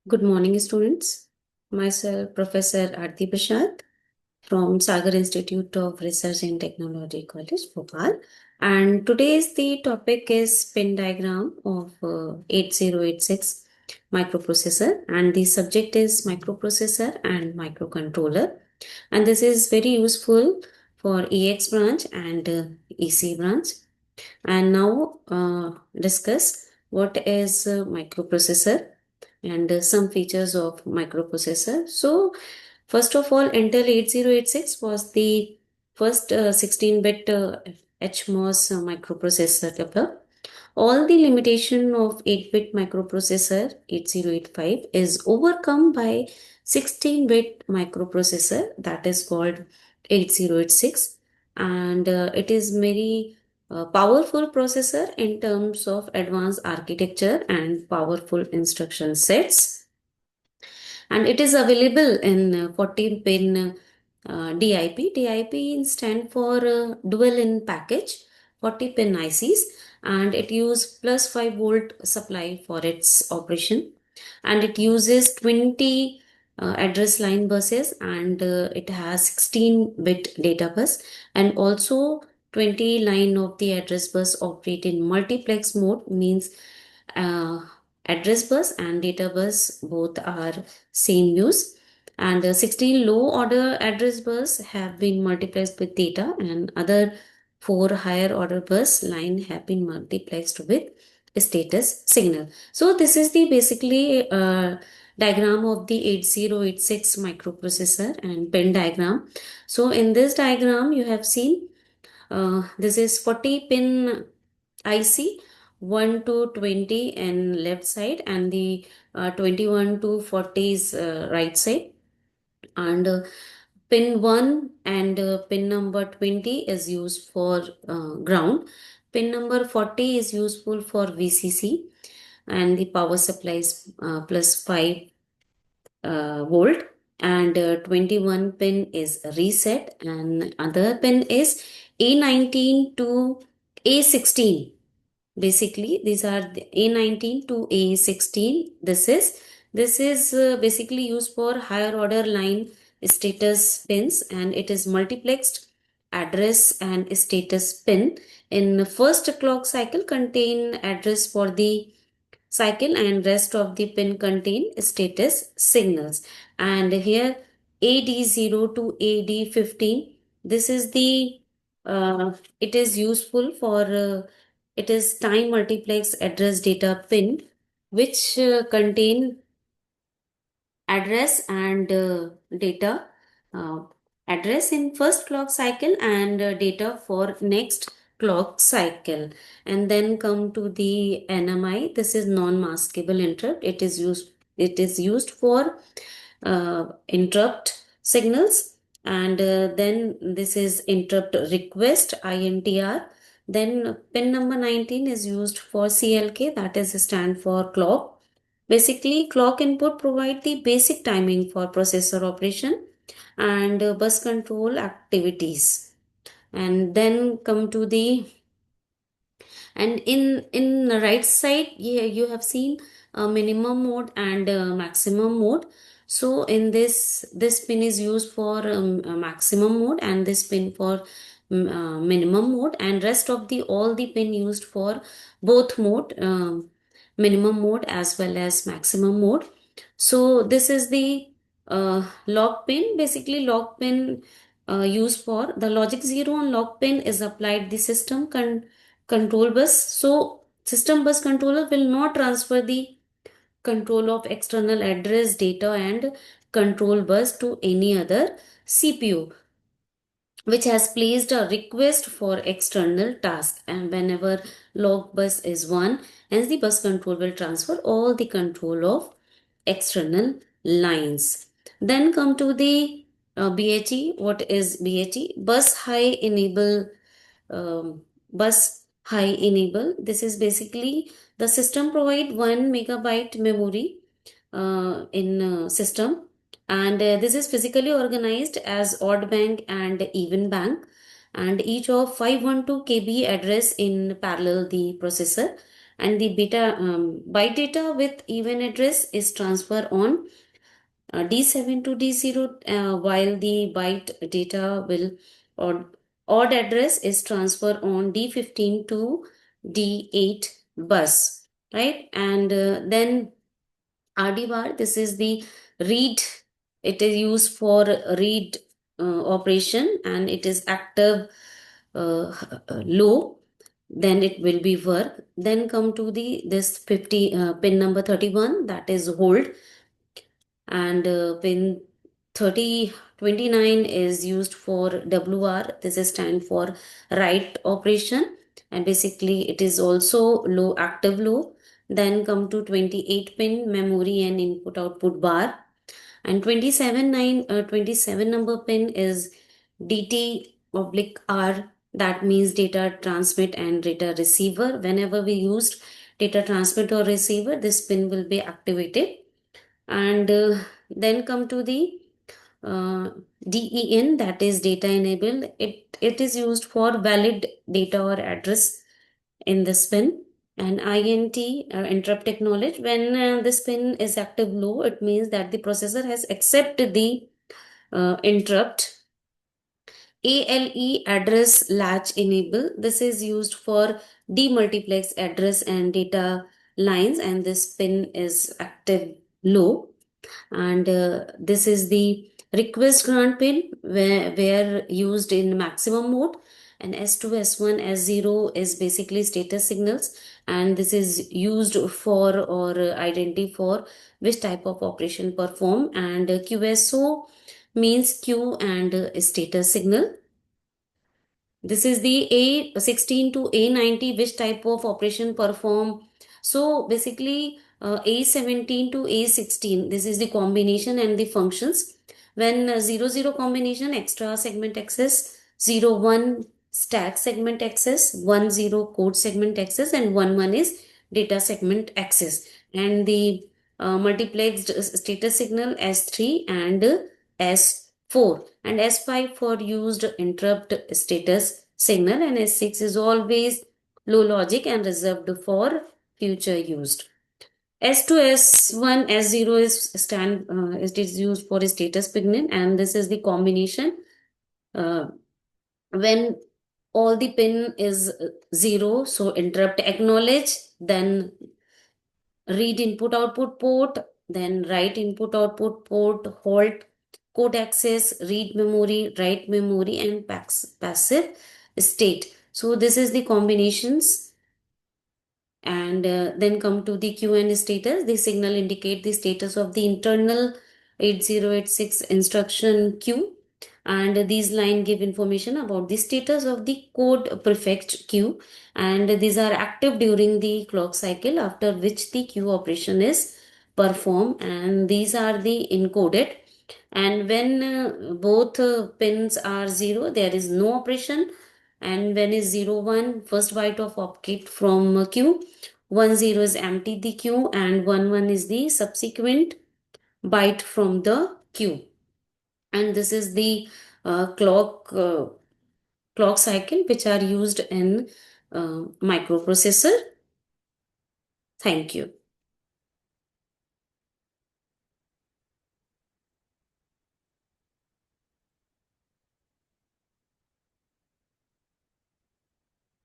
Good morning, students. Myself, Professor Aarti Prasad from Sagar Institute of Research and Technology College, Bhopal. And today's the topic is pin diagram of 8086 microprocessor, and the subject is microprocessor and microcontroller. And this is very useful for EX branch and EC branch. And now discuss what is microprocessor and some features of microprocessor. So first of all, Intel 8086 was the first 16-bit HMOS microprocessor developed. All the limitation of 8-bit microprocessor 8085 is overcome by 16-bit microprocessor that is called 8086, and it is very powerful processor in terms of advanced architecture and powerful instruction sets, and it is available in 14 pin DIP. DIP stand for dual in package 40 pin ICs, and it use plus 5 volt supply for its operation, and it uses 20 address line buses, and it has 16 bit data bus, and also 20 line of the address bus operate in multiplex mode, means uh, address bus and data bus both are same use, and 16 low order address bus have been multiplexed with data, and other 4 higher order bus line have been multiplexed with status signal. So this is the basically diagram of the 8086 microprocessor and pin diagram. So in this diagram you have seen this is 40 pin IC, 1 to 20 in left side, and the 21 to 40 is right side, and pin 1 and pin number 20 is used for ground. Pin number 40 is useful for VCC, and the power supply is plus 5 volt, and 21 pin is reset, and other pin is A19 to A16. Basically these are the A19 to A16. This is basically used for higher order line status pins, and it is multiplexed address and status pin. In first clock cycle contain address for the cycle, and rest of the pin contain status signals. And here AD0 to AD15, this is the it is useful for it is time multiplex address data pin, which contain address and data, uh, address in first clock cycle and data for next clock cycle. And then come to the NMI. This is non-maskable interrupt. It is used for interrupt signals, and then this is interrupt request INTR. Then pin number 19 is used for CLK, that is stand for clock. Basically, clock input provide the basic timing for processor operation and bus control activities. And then come to the, and in the right side, yeah, you have seen minimum mode and maximum mode. So in this pin is used for maximum mode, and this pin for minimum mode, and rest of the all the pin used for both mode, minimum mode as well as maximum mode. So this is the lock pin. Basically lock pin used for the logic 0 on lock pin is applied the system control bus. So system bus controller will not transfer the control of external address data and control bus to any other CPU which has placed a request for external task, and whenever log bus is 1, hence the bus control will transfer all the control of external lines. Then come to the BHE. What is BHE? Bus high enable, bus high enable. This is basically the system provide 1 megabyte memory in system, and this is physically organized as odd bank and even bank, and each of 512 KB address in parallel the processor, and the byte data with even address is transferred on D7 to D0, while the byte data will or odd address is transferred on D15 to D8 bus, right? And then RD bar, this is the read. It is used for read operation, and it is active low. Then it will be work. Then come to the this 50 pin number 31, that is hold, and pin 29 is used for WR. This is stand for write operation, and basically it is also low, active low. Then come to 28 pin memory and input output bar, and 27 number pin is DT oblique R. That means data transmit and data receiver. Whenever we used data transmit or receiver, this pin will be activated. And then come to the DEN, that is data enabled. It is used for valid data or address in this pin. And INT, interrupt acknowledge. When this pin is active low, it means that the processor has accepted the interrupt. ALE, address latch enable. This is used for demultiplex address and data lines, and this pin is active low. And this is the request grant pin, where used in maximum mode. And S2, S1, S0 is basically status signals, and this is used for or identity for which type of operation perform. And QSO means queue and status signal. This is the A16 to A90, which type of operation perform. So basically, A17 to A16, this is the combination and the functions. When 00 combination, extra segment access, 01 stack segment access, 10 code segment access, and 11 is data segment access. And the multiplexed status signal S3 and S4, and S5 for used interrupt status signal, and S6 is always low logic and reserved for future used. S2, S1, S0 is it is used for a status signal, and this is the combination. When all the pin is 0, so interrupt acknowledge, then read input output port, then write input output port, halt, code access, read memory, write memory, and passive state. So this is the combinations. And then come to the QN status. The signal indicate the status of the internal 8086 instruction queue, and these line give information about the status of the code prefetch queue, and these are active during the clock cycle, after which the queue operation is performed, and these are the encoded. And when both pins are 0, there is no operation. And when is 01, first byte of opcode from queue, 10 is empty the queue, and 11 is the subsequent byte from the queue. And this is the clock cycle which are used in microprocessor. Thank you.